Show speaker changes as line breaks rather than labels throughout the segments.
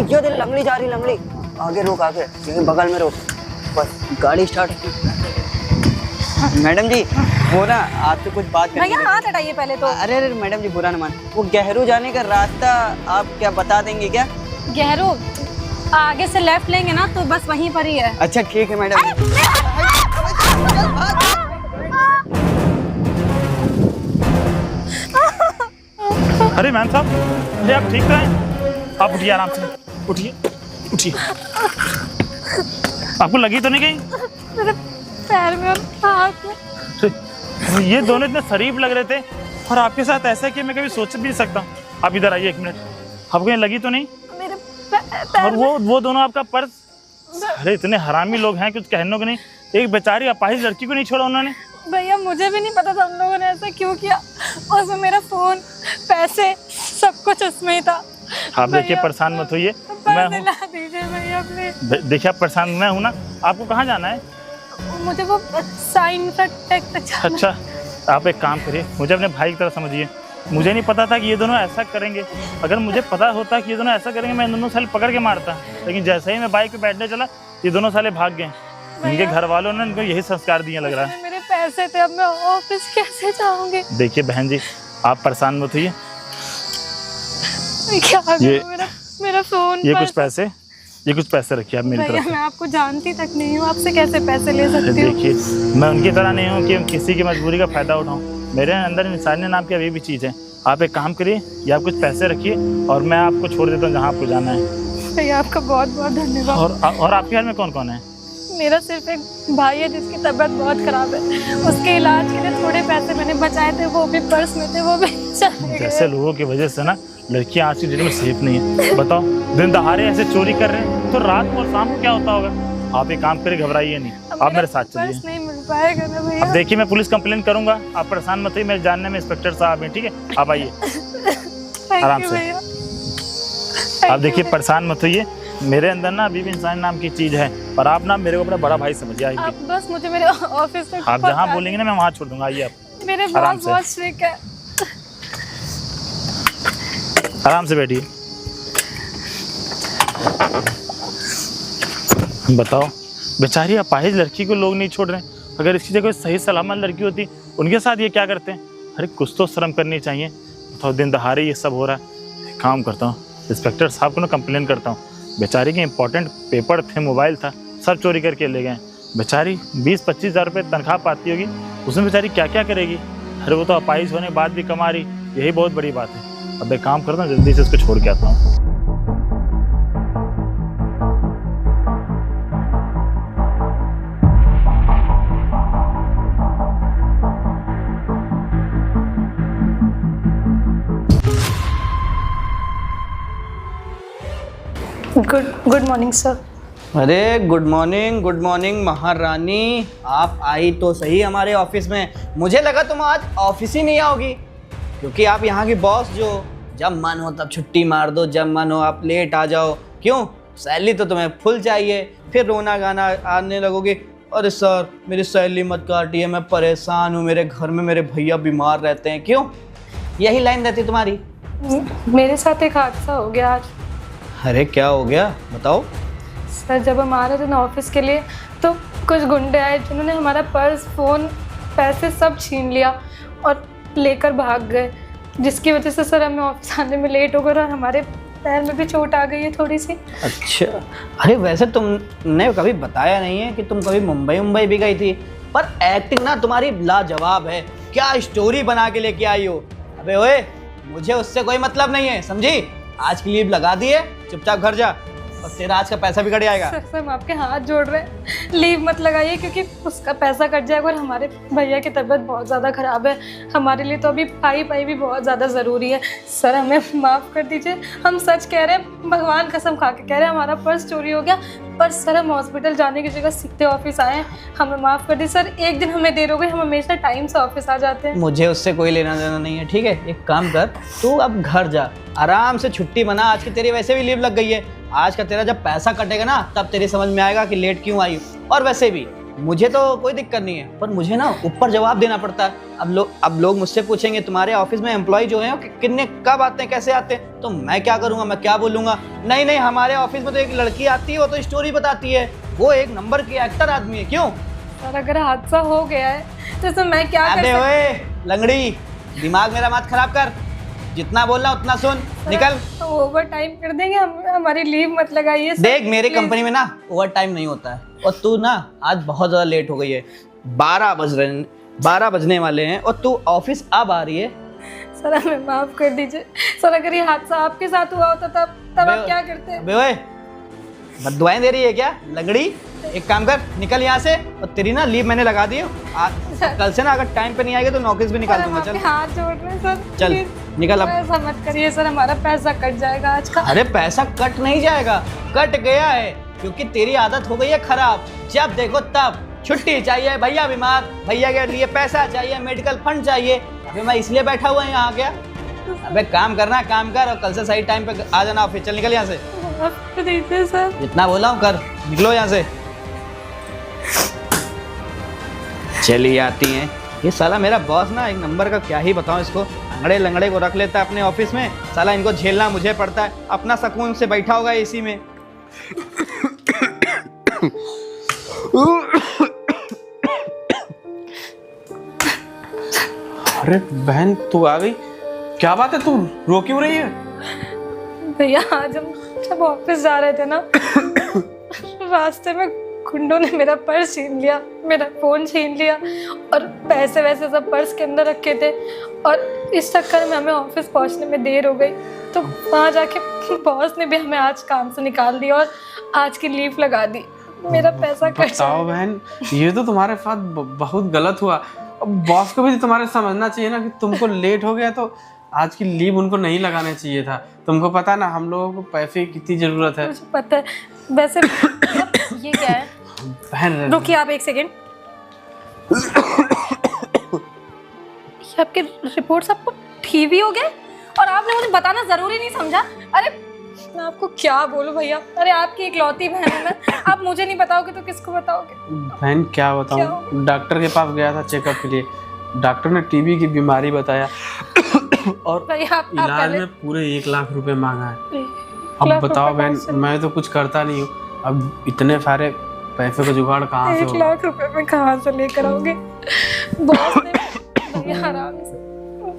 ये देख लंगड़ी जा रही, लंगड़ी। आगे रोक, आगे यहीं बगल में रोक, बस गाड़ी स्टार्ट। मैडम जी वो ना आपसे कुछ बात करनी
भैया हाथ हटाइए पहले तो।
अरे अरे मैडम जी बुरा न मान, वो गहरू जाने का रास्ता आप क्या बता देंगे क्या?
गहरू आगे से लेफ्ट लेंगे ना तो बस वहीं पर ही है।
अच्छा ठीक है मैडम।
अरे मैम साहब, ये आप ठीक तो हैं? आप उठिए आराम से, उठिए उठिए। आपको लगी तो नहीं कहीं?
मेरे पैर में और हाथ में।
ये दोनों इतने शरीफ लग रहे थे और आपके साथ ऐसा कि मैं कभी सोच भी नहीं सकता। आप इधर आइए 1 मिनट। आपको कहीं लगी तो नहीं?
मेरे पैर
और वो दोनों आपका पर्स? अरे इतने हरामी लोग हैं, कुछ कहने को नहीं। एक बेचारी अपाहिज लड़की को नहीं छोड़ा उन्होंने।
भैया मुझे भी नहीं पता था उन लोगों ने ऐसा क्यों किया। उसमें मेरा फोन, पैसे, सब कुछ उसमें ही था।
आप देखिए परेशान मत होइए, मैं हूँ।
ला दीजिए भैया प्लीज।
देखिए आप परेशान मैं हूँ ना। आपको कहाँ जाना है?
मुझे वो साइन टेक तक जाना।
अच्छा आप एक काम करिए, मुझे अपने भाई की तरह समझिए। मुझे नहीं पता था कि ये दोनों ऐसा करेंगे। अगर मुझे पता होता कि ये दोनों ऐसा करेंगे मैं इन दोनों साले पकड़ के मारता। लेकिन जैसे ही मैं बाइक पे बैठने चला ये दोनों साले भाग गए। इनके घर वालों ने इनको यही संस्कार दिए लग रहा है।
मेरे पैसे थे, अब मैं ऑफिस कैसे जाऊंगी?
देखिए बहन जी आप परेशान मत होइए।
क्या मेरा फोन,
ये कुछ पैसे रखिए आप मेरी तरफ से।
मैं आपको जानती तक नहीं हूँ, आपसे कैसे पैसे ले सकती हूँ?
देखिए मैं उनकी तरह नहीं हूँ कि किसी की मजबूरी का फायदा उठाऊँ। मेरे अंदर इंसानियत नाम की अभी भी चीज़ है। आप एक काम करिए, या आप कुछ पैसे रखिए और मैं आपको छोड़ देता हूँ जहाँ आपको जाना है।
भैया आपका बहुत बहुत धन्यवाद।
और आपके घर में कौन कौन है?
मेरा सिर्फ एक भाई है जिसकी तबीयत बहुत खराब है। उसके इलाज के लिए थोड़े पैसे मैंने बचाए थे, वो भी पर्स में थे, वो भी चले गए।
जैसे लोगों की वजह से ना लड़कियां आज की डेट में सेफ नहीं है। बताओ दिन दहाड़े ऐसे चोरी कर रहे हैं तो रात को और शाम को क्या होता होगा? आप एक काम करिए, घबराइए नहीं, आप मेरे साथ चलिए।
पर्स नहीं मिल पाएगा ना भैया?
अब देखिए मैं पुलिस कंप्लेन करूंगा, आप परेशान मत होइए। मेरे जानने में इंस्पेक्टर साहब हैं, ठीक है? आप आइए आराम से। आप देखिए परेशान मत होइए। मेरे अंदर ना अभी भी इंसान नाम की चीज है, पर आप ना मेरे को अपना बड़ा भाई समझिए।
आप बस मुझे मेरे ऑफिस तक
आप जहाँ बोलेंगे ना मैं वहाँ छोड़ दूंगा। आइए आप
मेरे
आराम
बॉस
से।
बहुत स्ट्रिक्ट है।
आराम से बैठिए। बताओ बेचारी अपाहिज लड़की को लोग नहीं छोड़ रहे हैं। अगर इसकी जगह सही सलामत लड़की होती उनके साथ ये क्या करते हैं? अरे कुछ तो शर्म करनी चाहिए। बताओ दिन दहाड़े ये सब हो रहा है। एक काम करता हूँ, इंस्पेक्टर साहब को ना कंप्लेन करता हूँ। बेचारी के इंपॉर्टेंट पेपर थे, मोबाइल था, सब चोरी करके ले गए। बेचारी 20-25 हज़ार रुपये तनख्वाह पाती होगी, उसमें बेचारी क्या क्या करेगी? अरे वो तो अपाहिज होने के बाद भी कमा रही, यही बहुत बड़ी बात है। अब एक काम करता हूँ, जल्दी से उसको छोड़ के आता हूँ।
Good morning sir.
अरे गुड मॉर्निंग महारानी। आप आई तो सही हमारे ऑफिस में। मुझे लगा तुम आज ऑफिस ही नहीं आओगी, क्योंकि आप यहाँ की बॉस जो जब मन हो तब छुट्टी मार दो, जब मन हो आप लेट आ जाओ। क्यों? सैलरी तो तुम्हें फुल चाहिए, फिर रोना गाना आने लगोगे। अरे सर मेरी सैलरी मत काटिए, मैं परेशान हूँ, मेरे घर में मेरे भैया बीमार रहते हैं। क्यों? यही लाइन रहती तुम्हारी।
मेरे साथ एक हादसा हो गया आज।
अरे क्या हो गया बताओ।
सर जब हम आ रहे थे ना ऑफिस के लिए तो कुछ गुंडे आए जिन्होंने हमारा पर्स, फ़ोन, पैसे सब छीन लिया और लेकर भाग गए, जिसकी वजह से सर हमें ऑफिस आने में लेट हो गया और हमारे पैर में भी चोट आ गई है थोड़ी सी।
अच्छा, अरे वैसे तुमने कभी बताया नहीं है कि तुम कभी मुंबई भी गई थी, पर एक्टिंग ना तुम्हारी लाजवाब है। क्या स्टोरी बना के लेके आई हो। अबे ओए, मुझे उससे कोई मतलब नहीं है, समझी? आज की लीव लगा दिए, चुपचाप घर जा और तेरा आज का पैसा भी कट जाएगा।
सर हम आपके हाथ जोड़ रहे हैं, लीव मत लगाइए, क्योंकि उसका पैसा कट जाएगा और हमारे भैया की तबीयत बहुत ज़्यादा ख़राब है। हमारे लिए तो अभी पाई भी बहुत ज़्यादा ज़रूरी है। सर हमें माफ़ कर दीजिए, हम सच कह रहे हैं, भगवान कसम खा के कह रहे हैं, हमारा पर्स चोरी हो गया। पर सर हम हॉस्पिटल जाने की जगह सीधे ऑफिस आए हैं, हमें माफ़ कर दीजिए सर। एक दिन हमें देर हो गई, हम हमेशा टाइम से ऑफिस आ जाते हैं।
मुझे उससे कोई लेना देना नहीं है, ठीक है? एक काम कर, तू अब घर जा, आराम से छुट्टी मना। आज की तेरी वैसे भी लीव लग गई है। आज का तेरा जब पैसा कटेगा ना तब तेरी समझ में आएगा कि लेट क्यों आई। और वैसे भी मुझे तो कोई दिक्कत नहीं है, पर मुझे ना ऊपर जवाब देना पड़ता है। अब लोग मुझसे पूछेंगे तुम्हारे ऑफिस में एम्प्लॉय जो हैं कितने कब आते हैं, कैसे आते हैं, तो मैं क्या करूंगा, मैं क्या बोलूंगा? नहीं नहीं, हमारे ऑफिस में तो एक लड़की आती है, वो तो स्टोरी बताती है, वो एक नंबर की एक्टर आदमी है। क्यों?
सर अगर हादसा हो गया है तो इसमें मैं क्या कर
अबे
सकती
ओए लंगड़ी, दिमाग मेरा मत खराब कर, जितना बोलना उतना सुन, निकल।
ओवर टाइम कर देंगे, हमारी लीव मत लगाइए सर।
देख मेरी कंपनी में ना ओवर टाइम नहीं होता है, और तू ना आज बहुत ज़्यादा लेट हो गई है। 12 बजने वाले हैं और तू ऑफिस अब आ रही है।
सर हमें माफ कर दीजिए सर, अगर ये हादसा आपके साथ हुआ होता तब आप क्या करते?
अबे ओए, बददुआएं दे रही है क्या लंगड़ी? एक काम कर, निकल यहाँ से, और तेरी ना लीव मैंने लगा दी है। कल से ना अगर टाइम पे नहीं आएगी तो नौकरी भी निकाल दूंगा। चल
हाथ जोड़ रहे हैं सर,
चल निकल अब।
ऐसा मत करिए सर, हमारा पैसा कट जाएगा आज का।
अरे पैसा कट नहीं जाएगा, कट गया है, क्योंकि तेरी आदत हो गई है खराब। जब देखो तब छुट्टी चाहिए, भैया बीमार, भैया के लिए पैसा चाहिए, मेडिकल फंड चाहिए। अबे मैं इसलिए बैठा हुआ यहाँ गया। अबे काम करना, काम कर, और कल से सही टाइम पे आ जाना ऑफिस। चल निकल यहाँ से।
माफ कर दीजिए सर।
जितना बोला हूँ कर, निकलो यहाँ से। चली आती हैं ये, साला मेरा बॉस ना एक नंबर का, क्या ही बताऊं इसको, अंगड़े लंगड़े को रख लेता है अपने ऑफिस में, साला इनको झेलना मुझे पड़ता है। अपना सुकून से बैठा होगा एसी में।
अरे बहन तू आ गई, क्या बात है, तू रो क्यों रही है?
भैया आज हम जब ऑफिस जा रहे थे ना, रास्ते में गुंडों ने मेरा पर्स छीन लिया, मेरा फोन छीन लिया, और पैसे वैसे सब पर्स के अंदर रखे थे, और इस चक्कर में हमें ऑफिस पहुंचने में देर हो गई। तो वहाँ जाके बॉस ने भी हमें आज काम से निकाल दिया और आज की लीव लगा दी। मेरा पैसा कट
बताओ बहन, ये तो तुम्हारे साथ बहुत गलत हुआ। अब बॉस को भी तुम्हारे समझना चाहिए ना कि तुमको लेट हो गया तो आज की लीव उनको नहीं लगाना चाहिए था। तुमको पता ना हम लोगों को पैसे की कितनी जरूरत है।
मुझे पता है। वैसे ये क्या है?
बहन
रुकिए आप एक सेकेंड। ये आपके रिपोर्ट्स आपको ठीक भी हो गए और आपने मुझे बताना जरूरी नहीं समझा। अरे मैं आपको क्या बोलूं भैया, अरे आपकी इकलौती बहन है मैं, आप मुझे नहीं बताओगे तो किसको बताओगे?
बहन क्या बताऊं, डॉक्टर के पास गया था चेकअप के लिए, डॉक्टर ने टीबी की बीमारी बताया और इलाज में पूरे 1 लाख रुपए मांगा है। अब बताओ बहन, मैं तो कुछ करता नहीं हूँ, अब इतने सारे पैसे का जुगाड़ कहाँ से होगा?
1 लाख रुपए में कहाँ से लेकर आओगे?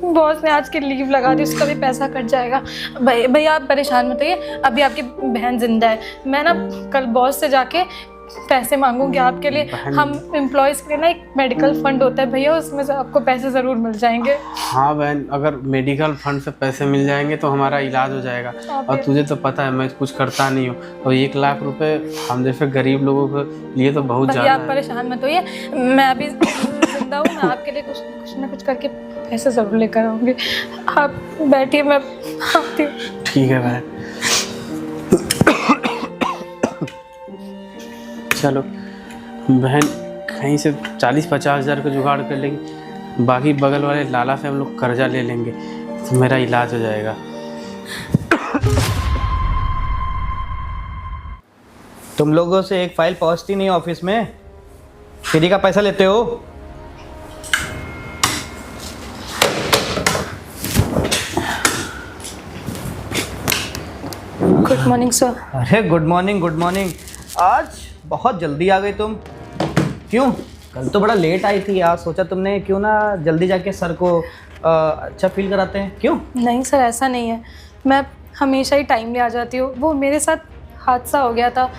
बॉस ने आज की लीव लगा दी, उसका भी पैसा कट जाएगा। भैया आप परेशान मत होइए, अभी आपकी बहन जिंदा है। मैं ना कल बॉस से जाके पैसे मांगूंगी आपके लिए। हम एम्प्लॉयज के लिए ना एक मेडिकल फंड होता है भैया, उसमें से आपको पैसे जरूर मिल जाएंगे।
हाँ बहन, अगर मेडिकल फंड से पैसे मिल जाएंगे तो हमारा इलाज हो जाएगा। और तुझे तो पता है मैं कुछ करता नहीं हूँ, और 1 लाख रुपए हम जैसे गरीब लोगों के लिए तो बहुत ज्यादा है।
आप परेशान मत होइए, मैं अभी जिंदा हूँ, मैं आपके लिए कुछ ना कुछ करके पैसे जरूर लेकर आऊंगी। आप बैठिए, मैं आती हूँ।
ठीक है बहन, चलो बहन, कहीं से 40-50 हज़ार का जुगाड़ कर लेंगे, बाकी बगल वाले लाला से हम लोग कर्जा ले लेंगे तो मेरा इलाज हो जाएगा।
तुम लोगों से एक फाइल पहुंचती नहीं ऑफिस में, फ्री का पैसा लेते हो।
Good morning sir.
अरे गुड मॉर्निंग, गुड मॉर्निंग। आज बहुत जल्दी आ गई तुम, क्यों? कल तो बड़ा लेट आई थी यार, सोचा तुमने क्यों ना जल्दी जाके सर को अच्छा फील कराते हैं। क्यों?
नहीं सर, ऐसा नहीं है, मैं हमेशा ही टाइमली आ जाती हूँ। वो मेरे साथ हादसा हो गया था,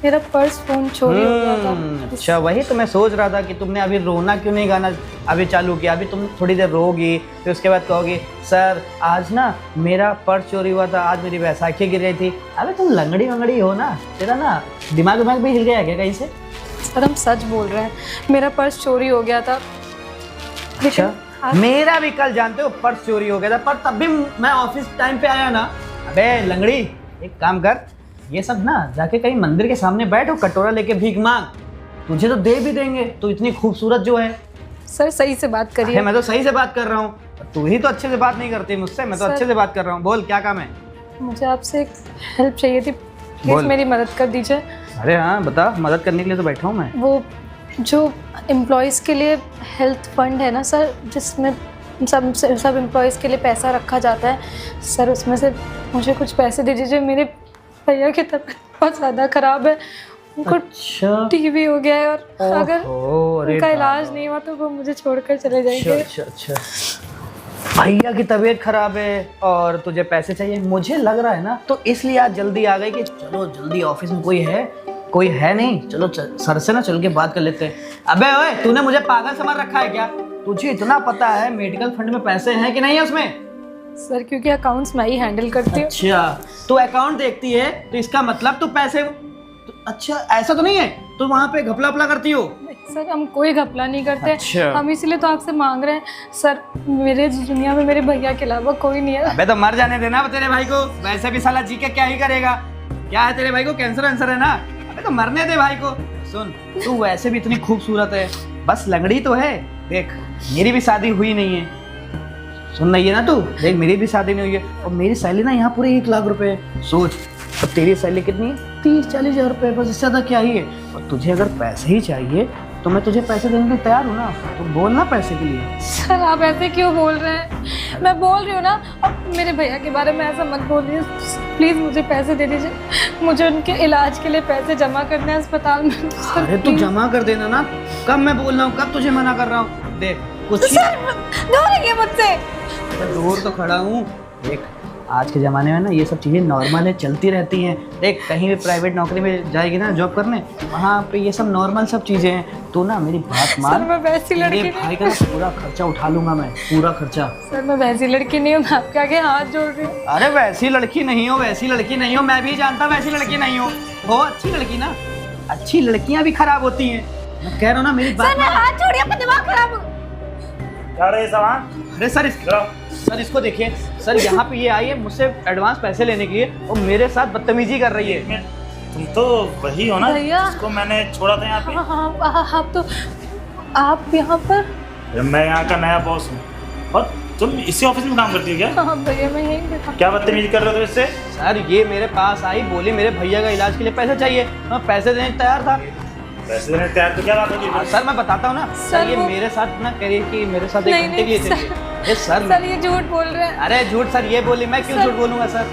मेरा पर्स फोन चोरी हो गया था।
अच्छा, वही तो मैं सोच रहा था कि तुमने अभी रोना क्यों नहीं गाना अभी चालू किया। अभी तुम थोड़ी देर रोगी, फिर उसके बाद कहोगी सर आज ना मेरा पर्स चोरी हुआ था, आज मेरी बैसाखी गिर गई थी। अबे तुम लंगड़ी वंगड़ी हो ना, तेरा ना दिमाग भी हिल गया क्या कहीं से?
सर हम सच बोल रहे हैं, मेरा पर्स चोरी हो गया था।
अच्छा, मेरा भी कल जानते हो पर्स चोरी हो गया था, पर तब भी मैं ऑफिस टाइम पे आया ना। अबे लंगड़ी, एक काम कर, ये सब ना जाके कहीं मंदिर के सामने बैठो, कटोरा लेके भीख मांग, तुझे तो दे भी देंगे, तू इतनी खूबसूरत जो है।
सर सही से बात करिए।
मैं तो सही से बात कर रहा हूँ, तू ही तो अच्छे से बात नहीं करती मुझसे। मैं तो अच्छे से बात कर रहा हूँ, बोल क्या काम है?
मुझे आपसे एक हेल्प चाहिए थी, प्लीज मेरी मदद कर दीजिए।
अरे हाँ बता, मदद करने के लिए तो बैठा हूँ मैं।
वो जो एम्प्लॉयज़ के लिए हेल्थ फंड है ना सर, जिसमें सब एम्प्लॉयज़ के लिए पैसा रखा जाता है सर, उसमें से मुझे कुछ पैसे दे दीजिए। मेरे भैया की तबीयत बहुत ज़्यादा ख़राब है, उनको
अच्छा
टीबी हो गया है और अगर
अरे
उनका इलाज नहीं हुआ तो वो मुझे छोड़कर चले जाएंगे।
अच्छा। भैया की तबीयत खराब है और तुझे पैसे चाहिए, मुझे लग रहा है ना, तो इसलिए आज जल्दी आ गई कि चलो जल्दी ऑफिस में कोई है नहीं, चलो सर से ना चल के बात कर लेते हैं। अबे ओए, तूने मुझे पागल समझ रखा है क्या? तुझे इतना पता है मेडिकल फंड में पैसे हैं कि नहीं है उसमें?
सर क्योंकि अकाउंट्स मैं ही हैंडल करती हूँ।
अच्छा, तू अकाउंट देखती है तो इसका मतलब तू पैसे अच्छा ऐसा तो नहीं है तो वहाँ पे घपला वपला करती हो?
सर हम कोई घपला नहीं करते।
अच्छा।
हम इसीलिए तो आपसे मांग रहे हैं सर, मेरे दुनिया में मेरे भैया के अलावा कोई नहीं है।
अबे तो मर जाने देना तेरे भाई को, वैसे भी साला जी के क्या ही करेगा। क्या है तेरे भाई को, कैंसर है ना? अबे तो मरने दे भाई को। सुन, तू वैसे भी इतनी खूबसूरत है, बस लंगड़ी तो है। देख मेरी भी शादी हुई नहीं है, सुन रही है ना तू? देख मेरी भी शादी नहीं हुई है और मेरी सैलरी ना यहाँ पूरे 1 लाख रुपए है। सोच, और तेरी सैलरी कितनी है? 30-40 हज़ार रुपये, बस इससे ज़्यादा क्या ही है। और तुझे अगर पैसे ही चाहिए तो मैं तुझे पैसे देने के लिए तैयार हूँ ना, तो बोलना पैसे के लिए।
सर आप ऐसे क्यों बोल रहे हैं? मैं बोल रही हूँ ना, अब मेरे भैया के बारे में ऐसा मत बोलिए प्लीज़, मुझे पैसे दे दीजिए, मुझे उनके इलाज के लिए पैसे जमा करने हैं अस्पताल में।
अरे तू जमा कर देना ना, कब मैं बोल रहा हूँ, कब तुझे मना कर रहा हूँ? देख कुछ
सर दूर रहिए मुझसे।
दूर तो खड़ा हूँ। देख आज के ज़माने में ना ये सब चीज़ें नॉर्मल है, चलती रहती हैं। देख कहीं भी प्राइवेट नौकरी में जाएगी ना जॉब करने, वहाँ पे ये सब नॉर्मल सब चीज़ें हैं। तो ना मेरी बात मान,
सर मैं वैसी लड़की
मेरे भाई का पूरा खर्चा उठा लूंगा मैं, पूरा खर्चा।
सर मैं वैसी लड़की नहीं हूँ, मैं आपके आगे हाथ जोड़ रही हूँ।
अरे वैसी लड़की नहीं हो, वैसी लड़की नहीं हो, मैं भी जानता वैसी लड़की नहीं हो अच्छी लड़की ना। अच्छी लड़कियाँ भी खराब होती हैं, मैं कह रहा हूँ ना मेरी बात।
हाथ छोड़िए, अपना दिमाग खराब हो।
क्या रहे सामान?
अरे सर इसको देखिए सर, यहाँ पे ये आई है मुझसे एडवांस पैसे लेने के लिए और मेरे साथ बदतमीजी कर रही है।
तुम तो वही हो ना
भैया।
जिसको मैंने छोड़ा था यहाँ पे?
हाँ, आप यहाँ पर?
मैं यहाँ का नया बॉस हूँ और तुम इसी ऑफिस में काम करती हो क्या?
हाँ भैया मैं यहीं पे था।
क्या बदतमीजी कर रहे हो इससे?
सर ये मेरे पास आई, बोली मेरे भैया का इलाज के लिए पैसे चाहिए, मैं पैसे देने को तैयार था।
पैसे देने तैयार तो क्या बात होगी?
सर मैं बताता हूँ ना सर, ये मेरे साथ ना कह रही कि मेरे साथ 1 घंटे के लिए चाहिए। ये
सर ये झूठ बोल रहे हैं।
अरे झूठ सर ये बोली, मैं क्यों झूठ बोलूँगा सर?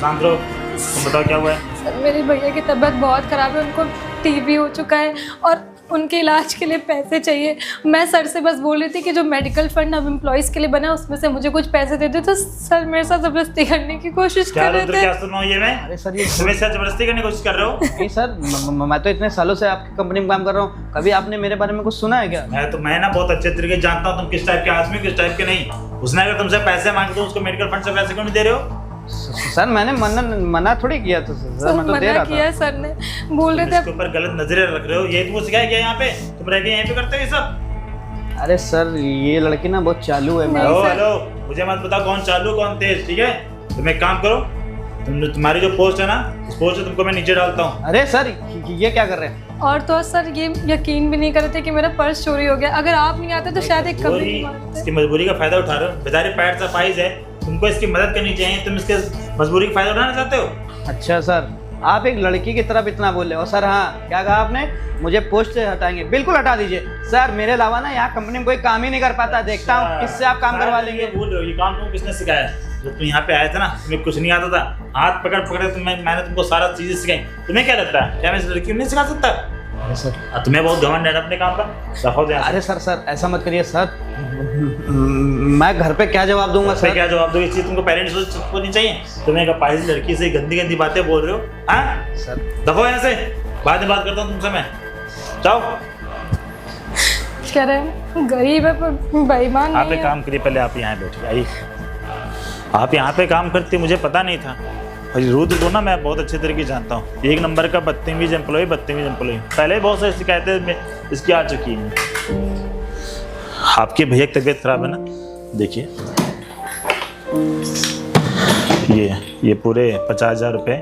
शांत रहो, तुम बताओ क्या हुआ है?
सर मेरे भैया की तबीयत बहुत ख़राब है, उनको टीबी हो चुका है और उनके इलाज के लिए पैसे चाहिए। मैं सर से बस बोल रही थी कि जो मेडिकल फंड अब एम्प्लॉयज़ के लिए बना उसमें से मुझे कुछ पैसे दे दे, तो सर मेरे साथ ज़बरदस्ती करने की कोशिश कर रहे थे।
क्या सुन रहा हूँ ये मैं?
अरे सर ये
तुम्हें साथ जबरदस्ती करने की कोशिश कर रहे हो?
नहीं सर, मैं तो इतने सालों से आपकी कंपनी में काम कर रहा हूँ, कभी आपने मेरे बारे में कुछ सुना है क्या?
मैं ना बहुत अच्छे तरीके जानता हूँ तुम किस टाइप के आदमी, किस टाइप के नहीं। उसने अगर तुमसे पैसे मांगे तो उसको मेडिकल फंड से पैसे क्यों नहीं दे रहे हो?
सर मैंने मना थोड़ी किया था सर, मैं तो दे रहा था।
सर ने बोल रहे थे
इसके ऊपर गलत नजरें रख रहे हो, ये तुमको सिखाया गया यहाँ पे? तुम रह के यहीं पे करते हो ये सब?
अरे सर ये लड़की ना बहुत चालू है।
हेलो, मुझे मत बताओ कौन चालू कौन तेज, ठीक है? तुम एक काम करो, तुम्हारी जो पोस्ट है ना, उस पोस्ट से तुमको मैं नीचे डालता हूँ।
अरे सर ये क्या कर रहे हैं?
और तो सर ये यकीन भी नहीं कर रहे थे कि मेरा पर्स चोरी हो गया। अगर आप नहीं आते तो शायद एक कभी
इसकी मजबूरी का फायदा उठा रहे हो। बेचारे पैर से फाइज है, तुमको इसकी मदद करनी चाहिए, तुम इसके मजबूरी का फायदा उठाना चाहते हो?
अच्छा सर, आप एक लड़की की तरफ इतना बोल रहे हो। सर हाँ, क्या कहा आपने? मुझे पोस्ट से हटाएंगे? बिल्कुल हटा दीजिए सर, मेरे अलावा ना यहाँ कंपनी में कोई काम ही नहीं कर पाता। देखता हूँ किससे आप काम करवा लेंगे।
भूल रहे हो, ये काम तुमको किसने सिखाया? जब तुम यहाँ पे आए थे ना, तुम्हें कुछ नहीं आता था, हाथ पकड़ पकड़ मैंने तुमको सारा चीजें सिखाई। तुम्हें क्या लगता है क्या मैं इस लड़की को नहीं सिखा सकता?
अरे सर
तुम्हें बहुत घमंड है अपने काम पर।
अरे सर ऐसा मत करिए सर, मैं घर पे क्या जवाब दूंगा सर?
क्या जवाब दो? इस चीज तुमको पेरेंट्स को नहीं चाहिए? तुम्हें एक अपाहिज लड़की से गंदी गंदी बातें बोल रहे हो? हाँ
सर
दफो यहाँ से, बाद में बात करता हूँ तुमसे मैं। जाओ।
कह रहे हैं गरीब है पर बेईमान
आप
नहीं
एक
है।
काम करिए, पहले आप यहाँ बैठिए। आइए, आप यहाँ पे काम करते मुझे पता नहीं था। रुद्र को ना मैं बहुत अच्छे तरीके जानता हूँ, 1 नंबर का बदतमीज एम्प्लॉय। पहले बहुत सारी शिकायतें इसकी आ चुकी हैं। आपके भैया की तबीयत खराब है ना, देखिए ये पूरे 50,000 रुपये।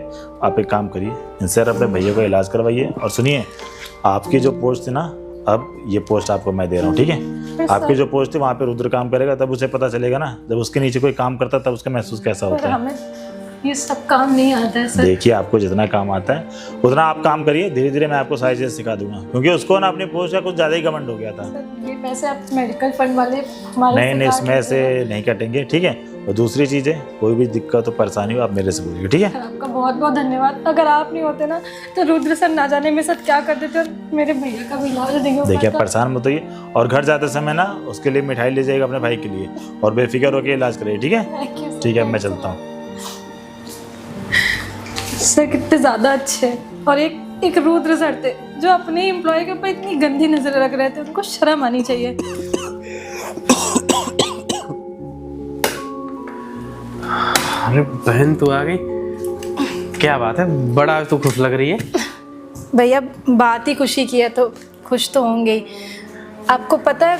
आप एक काम करिए, इनसे अपने भैया को इलाज करवाइए। और सुनिए, आपकी जो पोस्ट थी ना, अब ये पोस्ट आपको मैं दे रहा हूँ, ठीक है? आपकी जो पोस्ट थी वहाँ पे रुद्र काम करेगा, तब उसे पता चलेगा ना, जब उसके नीचे कोई काम करता तब उसका महसूस कैसा होता है।
ये सब काम नहीं आता है सर।
देखिए, आपको जितना काम आता है उतना आप काम करिए, धीरे धीरे मैं आपको सारी चीज़ सिखा दूंगा, क्योंकि उसको ना अपनी पोस्ट का कुछ ज़्यादा ही घमंड हो गया था।
सर, ये पैसे आप मेडिकल फंड वाले हमारे
नहीं,
से
इसमें
काट
से
लेंगे।
नहीं कटेंगे, ठीक है। और दूसरी चीज़ है, कोई भी दिक्कत हो परेशानी हो आप मेरे से बोलिए, ठीक है।
सर, आपका बहुत बहुत धन्यवाद। अगर आप नहीं होते ना तो रुद्र सर ना जाने मेरे साथ क्या कर देते और मेरे भैया का भी इलाज नहीं हो
देखिए,
पाता।
परेशान मत होइए, और घर जाते समय ना उसके लिए मिठाई ले जाइएगा अपने भाई के लिए, और बेफिक्र होकर इलाज करिए, ठीक है।
Thank you, sir.
ठीक है, मैं चलता हूँ।
सर कितने ज़्यादा अच्छे हैं। और एक रुद्र सर थे जो अपने एम्प्लॉय के ऊपर इतनी गंदी नजर रख रहे थे, उनको शर्म आनी चाहिए।
अरे बहन तू आ गई, क्या बात है, बड़ा तू खुश लग रही है।
भैया बात ही खुशी की है तो खुश तो होंगे ही। आपको पता है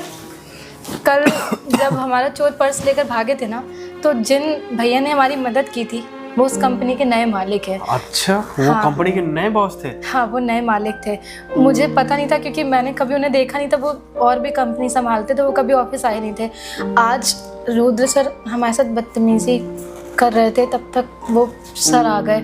कल जब हमारा चोर पर्स लेकर भागे थे ना, तो जिन भैया ने हमारी मदद की थी वो उस कंपनी के नए मालिक हैं।
अच्छा, वो
हाँ।
कंपनी के नए बॉस थे।
हाँ, वो नए मालिक थे। मुझे पता नहीं था क्योंकि मैंने कभी उन्हें देखा नहीं था, वो और भी कंपनी संभालते थे, वो कभी ऑफिस आए नहीं थे। आज रुद्र सर हमारे साथ बदतमीजी कर रहे थे, तब तक वो सर आ गए।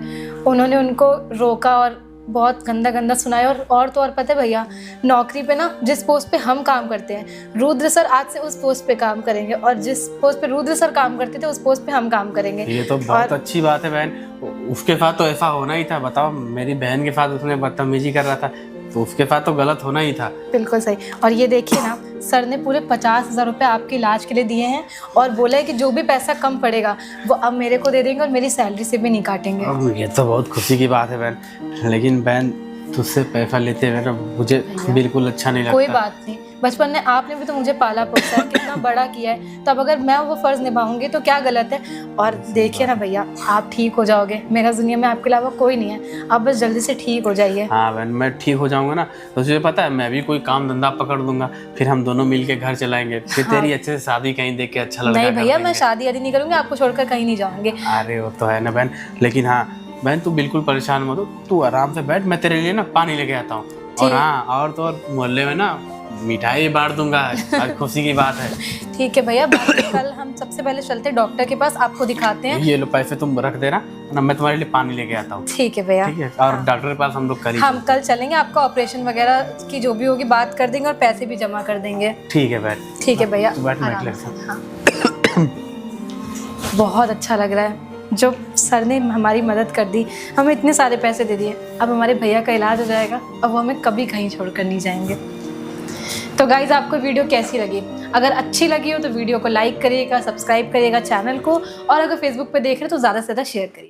उन्होंने उनको रोका और बहुत गंदा गंदा सुनाया। और तो और पता है भैया, नौकरी पे ना जिस पोस्ट पे हम काम करते हैं, रुद्र सर आज से उस पोस्ट पे काम करेंगे, और जिस पोस्ट पे रुद्र सर काम करते थे उस पोस्ट पे हम काम करेंगे।
ये तो बहुत अच्छी बात है बहन। उसके साथ तो ऐसा होना ही था। बताओ, मेरी बहन के साथ उसने बदतमीजी कर रहा था, तो उसके साथ तो गलत होना ही था।
बिल्कुल सही। और ये देखिए ना, सर ने पूरे 50,000 रुपये आपके इलाज के लिए दिए हैं, और बोला है कि जो भी पैसा कम पड़ेगा वो अब मेरे को दे देंगे और मेरी सैलरी से भी नहीं काटेंगे।
अब ये तो बहुत खुशी की बात है बहन, लेकिन बहन तुझसे पैसा लेते हुए ना मुझे बिल्कुल अच्छा नहीं लगता।
कोई बात नहीं, बचपन में आपने भी तो मुझे पाला पोसा है, कितना बड़ा किया है, तब अगर मैं वो फ़र्ज़ निभाऊंगी तो क्या गलत है। और देखिए ना भैया, आप ठीक हो जाओगे। मेरा दुनिया में आपके अलावा कोई नहीं है, आप बस जल्दी से ठीक हो जाइए।
हाँ बहन, मैं ठीक हो जाऊंगा ना तो तुझे पता है मैं भी कोई काम धंधा पकड़ लूंगा, फिर हम दोनों मिल के घर चलाएंगे, फिर
हाँ।
तेरी अच्छे से शादी कहीं देख के अच्छा लड़का
नहीं
कर
भैया,
देंगे।
मैं शादी आदि नहीं करूँगी, आपको छोड़कर कहीं नहीं जाऊँगे।
अरे वो तो है ना बहन, लेकिन हाँ बहन तू बिल्कुल परेशान मत हो, तू आराम से बैठ, मैं तेरे लिए ना पानी लेके आता हूँ। और हाँ, और तो और मोहल्ले में ना मिठाई बांट दूंगा, आज खुशी की बात है।
ठीक है भैया, बाकी कल हम सबसे पहले चलते हैं डॉक्टर के पास, आपको दिखाते हैं।
ये लो पैसे तुम रख देना ना, मैं तुम्हारे लिए पानी लेके आता हूँ।
ठीक है भैया।
ठीक है, और डॉक्टर के पास हम लोग करेंगे।
हम कल चलेंगे, आपका ऑपरेशन वगैरह की जो भी होगी बात कर देंगे और पैसे भी जमा कर देंगे।
ठीक है बैठ।
ठीक है भैया,
बैठ मैं
आराम
ले
से। हाँ। बहुत अच्छा लग रहा है जो सर ने हमारी मदद कर दी, हमें इतने सारे पैसे दे दिए। अब हमारे भैया का इलाज हो जाएगा, अब वो हमें कभी कहीं छोड़कर नहीं जाएंगे। तो गाइज, आपको वीडियो कैसी लगी? अगर अच्छी लगी हो तो वीडियो को लाइक करिएगा, सब्सक्राइब करिएगा चैनल को, और अगर फेसबुक पे देख रहे हो तो ज़्यादा से ज़्यादा शेयर करिए।